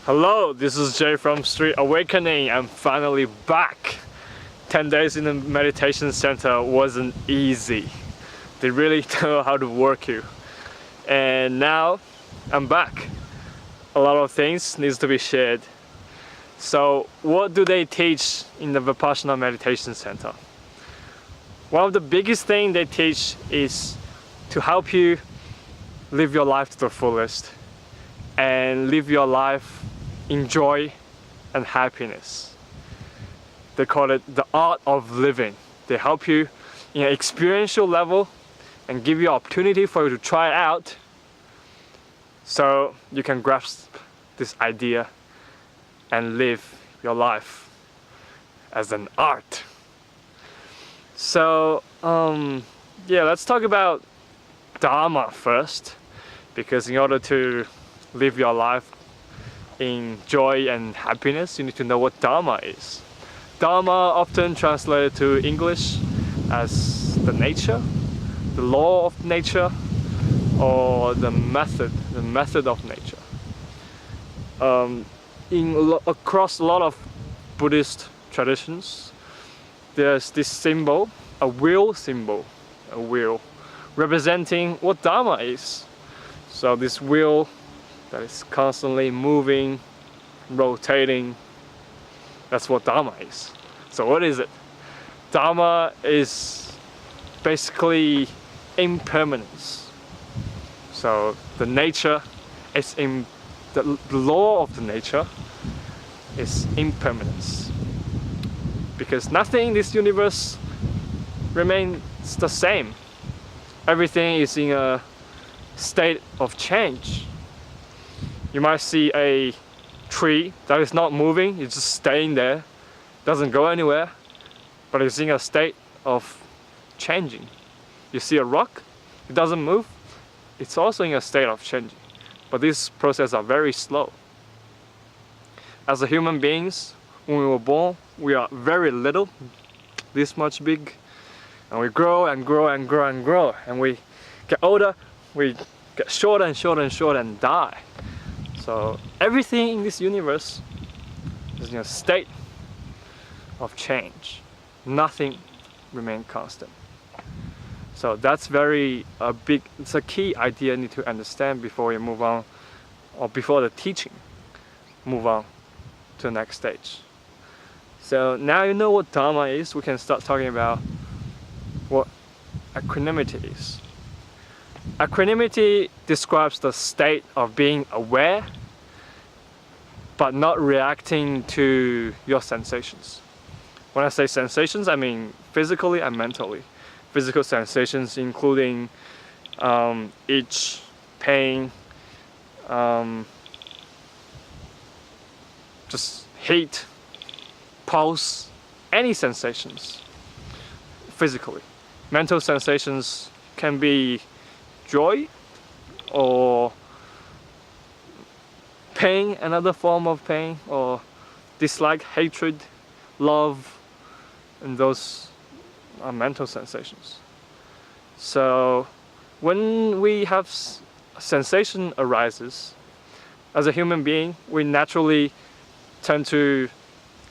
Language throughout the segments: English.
Hello, this is Jay from Street Awakening. I'm finally back. 10 days in the meditation center wasn't easy. They really know how to work you. And now I'm back. A lot of things needs to be shared. So what do they teach in the Vipassana meditation center? One of the biggest things they teach is to help you live your life to the fullest and live your life in joy and happiness. They call it the art of living. They help you in an experiential level and give you opportunity for you to try it out so you can grasp this idea and live your life as an art. So yeah, let's talk about Dharma first, because in order to live your life in joy and happiness, you need to know what Dharma is. Dharma often translated to English as the nature, the law of nature, or the method of nature. Across a lot of Buddhist traditions, there's this symbol, a wheel symbol, a wheel representing what Dharma is. So this wheel that is constantly moving, rotating, that's what Dharma is. So what is it? Dharma is basically impermanence. So the nature is the law of the nature is impermanence. Because nothing in this universe remains the same. Everything is in a state of change. You might see a tree that is not moving, it's just staying there, doesn't go anywhere, but it's in a state of changing. You see a rock, it doesn't move, it's also in a state of changing. But these processes are very slow. As a human beings, when we were born, we are very little, this much big, and we grow and grow and grow and grow, and we get older, we get shorter and shorter and shorter and die. So everything in this universe is in a state of change. Nothing remains constant. So that's it's a key idea you need to understand before you move on, or before the teaching move on to the next stage. So now you know what Dharma is, we can start talking about what equanimity is. Equanimity describes the state of being aware but not reacting to your sensations. When I say sensations, I mean physically and mentally. Physical sensations including itch, pain, just heat, pulse, any sensations physically. Mental sensations can be joy or pain, another form of pain, or dislike, hatred, love, and those are mental sensations. So when we have sensation arises, as a human being, we naturally tend to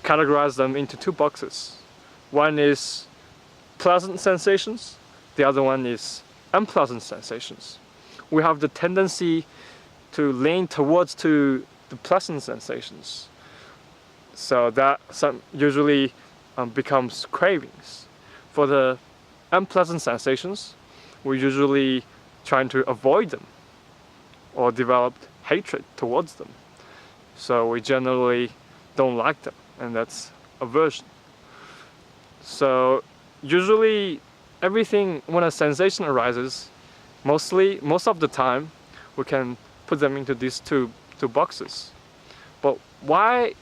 categorize them into two boxes. One is pleasant sensations, the other one is unpleasant sensations. We have the tendency to lean towards the pleasant sensations. So that usually becomes cravings. For the unpleasant sensations, we usually try to avoid them or develop hatred towards them. So we generally don't like them, and that's aversion. So usually everything, when a sensation arises, most of the time we can put them into these two boxes. But why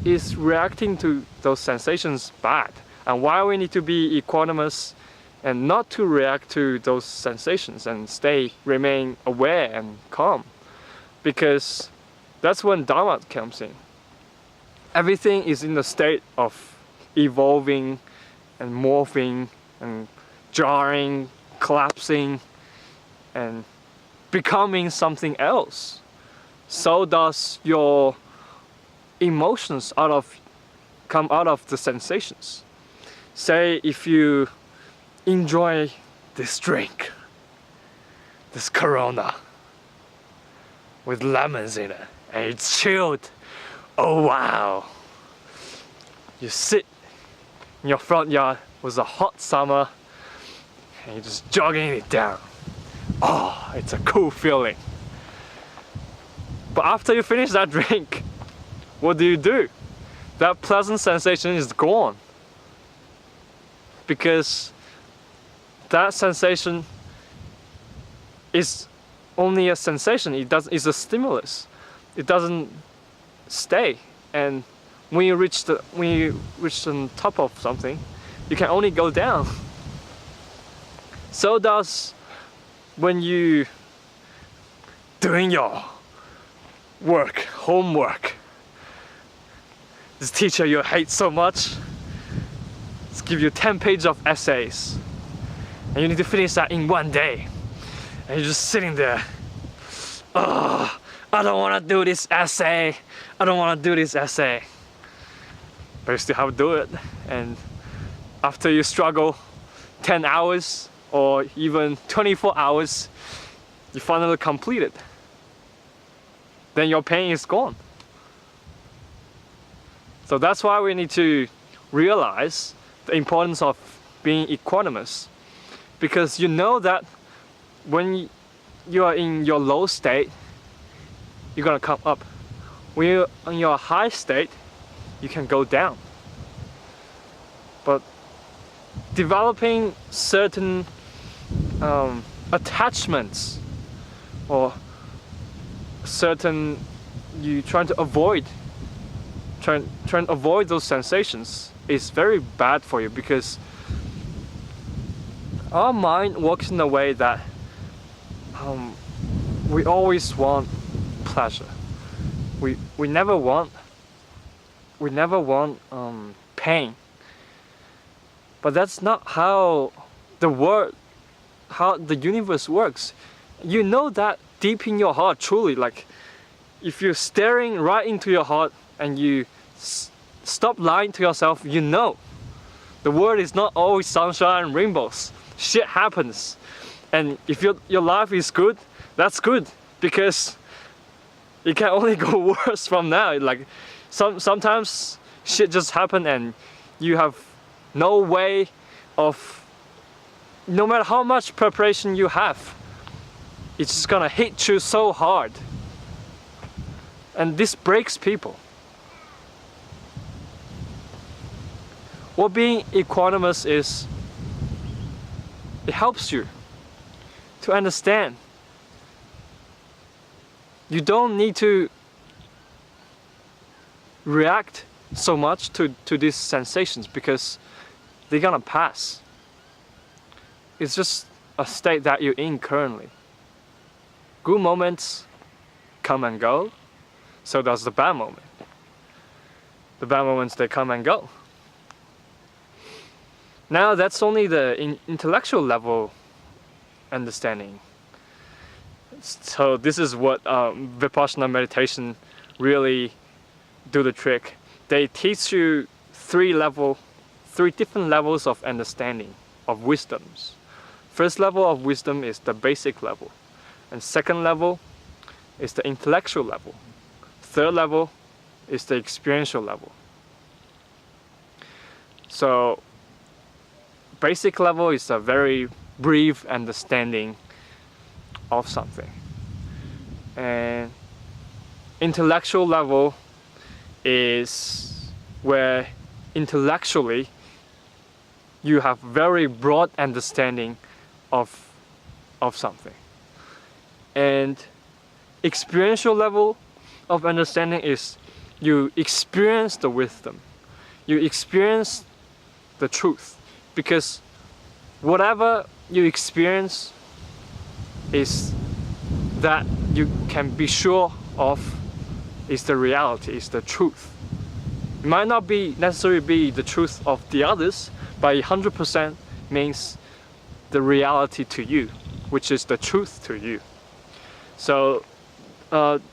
is reacting to those sensations bad? And why we need to be equanimous and not to react to those sensations and remain aware and calm? Because that's when Dharma comes in. Everything is in the state of evolving and morphing and jarring, collapsing, and becoming something else. So does your emotions come out of the sensations. Say if you enjoy this drink, this Corona with lemons in it, and it's chilled. Oh wow! You sit in your front yard with a hot summer and you're just jogging it down. Oh, it's a cool feeling. But after you finish that drink, what do? That pleasant sensation is gone. Because that sensation is only a sensation. It's a stimulus. It doesn't stay. And when you reach the top of something, you can only go down. So does when you doing your homework. This teacher you hate so much, let's give you 10 pages of essays, and you need to finish that in one day. And you're just sitting there. Oh, I don't want to do this essay. I don't want to do this essay. But you still have to do it. And after you struggle 10 hours or even 24 hours, you finally complete it. Then your pain is gone. So that's why we need to realize the importance of being equanimous. Because you know that when you are in your low state, you're gonna come up. When you're in your high state, you can go down. But developing certain attachments or certain you trying to avoid those sensations is very bad for you, because our mind works in a way that we always want pleasure. We never want pain. But that's not how the universe works. You know that deep in your heart, truly. Like if you're staring right into your heart and you stop lying to yourself, you know the world is not always sunshine and rainbows. Shit happens. And if your life is good, that's good, because it can only go worse from now. Like sometimes shit just happen and you have no way of, no matter how much preparation you have, it's just gonna hit you so hard. And this breaks people. What being equanimous is, it helps you to understand. You don't need to react so much to these sensations, because they're gonna pass. It's just a state that you're in currently. Good moments come and go, so does the bad moment. The bad moments, they come and go. Now that's only the intellectual level understanding. So this is what Vipassana meditation really do the trick. They teach you three different levels of understanding, of wisdoms. First level of wisdom is the basic level, and second level is the intellectual level. Third level is the experiential level. So basic level is a very brief understanding of something, and intellectual level is where intellectually you have very broad understanding of something. And experiential level of understanding is you experience the wisdom, you experience the truth, because whatever you experience is that you can be sure of is the reality, is the truth. It might not necessarily be the truth of the others, but 100% means the reality to you, which is the truth to you. So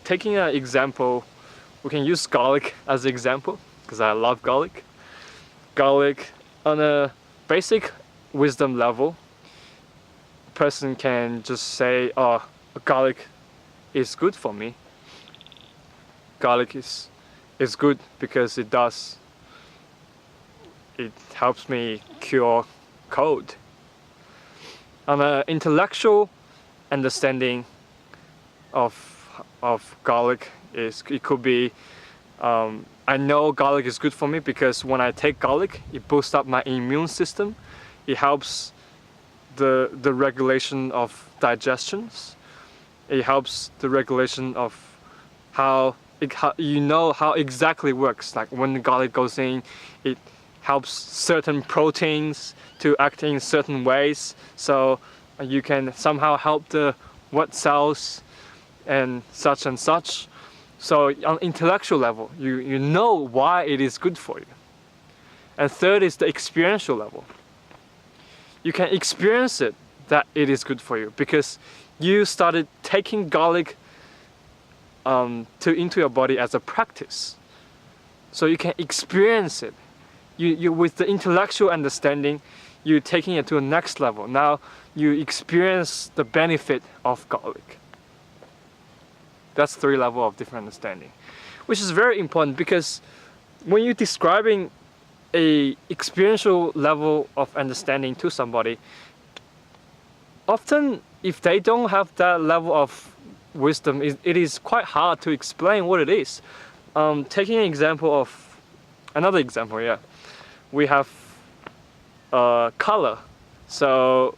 taking an example we can use garlic as an example, because I love garlic. Garlic, on a basic wisdom level, a person can just say, oh, garlic is good for me. Garlic is good because it helps me cure cold. On an intellectual understanding of garlic, it could be, I know garlic is good for me because when I take garlic, it boosts up my immune system. It helps the regulation of digestions. It helps the regulation of how exactly works. Like when the garlic goes in, it helps certain proteins to act in certain ways, so you can somehow help the white cells and such and such. So on intellectual level, you know why it is good for you. And third is the experiential level. You can experience it that it is good for you because you started taking garlic into your body as a practice. So you can experience it. You with the intellectual understanding, you're taking it to the next level. Now you experience the benefit of garlic. That's 3 levels of different understanding, which is very important because when you're describing a experiential level of understanding to somebody, often if they don't have that level of wisdom, it is quite hard to explain what it is. Taking an example of another example, yeah, we have color. So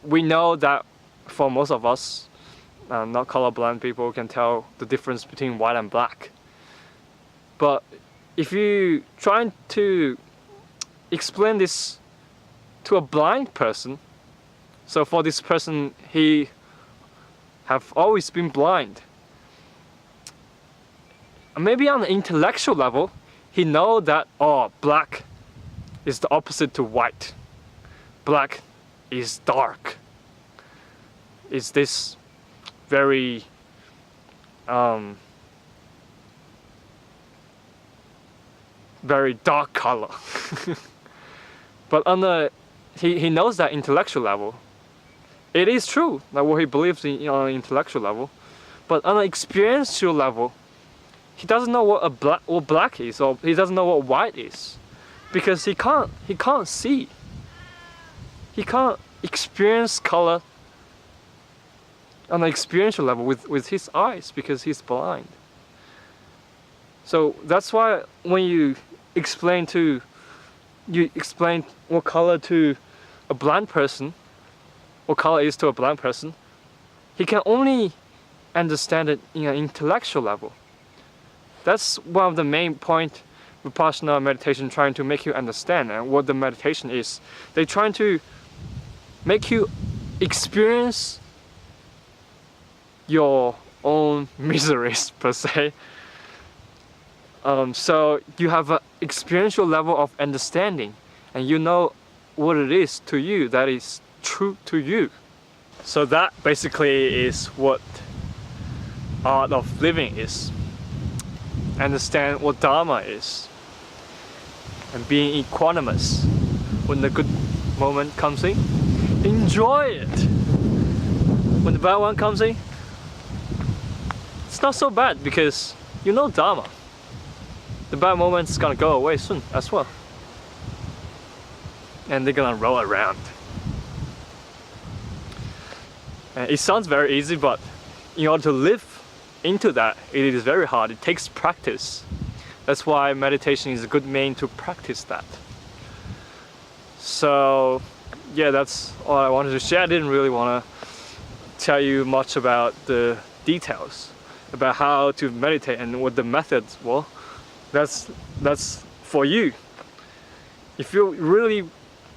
we know that for most of us, not colorblind people, can tell the difference between white and black. But if you try to explain this to a blind person, so for this person, he have always been blind. Maybe on the intellectual level, he know that, oh, black is the opposite to white. Black is dark. It's this very very dark color. But on the he knows that intellectual level, it is true, like what he believes in on an intellectual level. But on an experiential level, he doesn't know what black is, or he doesn't know what white is, because he can't see. He can't experience color on an experiential level with his eyes because he's blind. So that's why when you explain what color to a blind person, what color is to a blind person, he can only understand it in an intellectual level. That's one of the main point Vipassana meditation trying to make you understand. And what the meditation is, they're trying to make you experience your own miseries, per se. So you have an experiential level of understanding, and you know what it is to you that is true to you. So that basically is what art of living is. Understand what Dharma is, and being equanimous. When the good moment comes in, enjoy it. When the bad one comes in, it's not so bad because you know Dharma. The bad moment's gonna go away soon as well, and they're gonna roll around. And it sounds very easy, but in order to live into that, it is very hard. It takes practice. That's why meditation is a good means to practice that. So yeah, that's all I wanted to share. I didn't really want to tell you much about the details about how to meditate and what the methods were. That's for you. If you really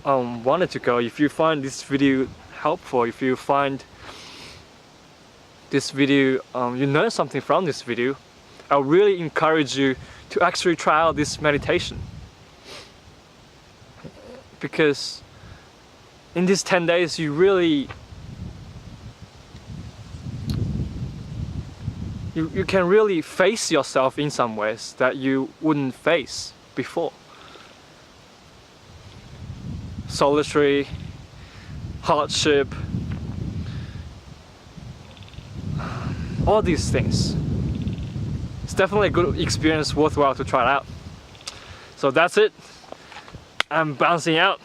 wanted to go, if you find this video helpful, if you find this video, you learn something from this video, I really encourage you to actually try out this meditation. Because in these 10 days, you really you can really face yourself in some ways that you wouldn't face before. Solitary, hardship, all these things. It's definitely a good experience, worthwhile to try it out. So that's it. I'm bouncing out.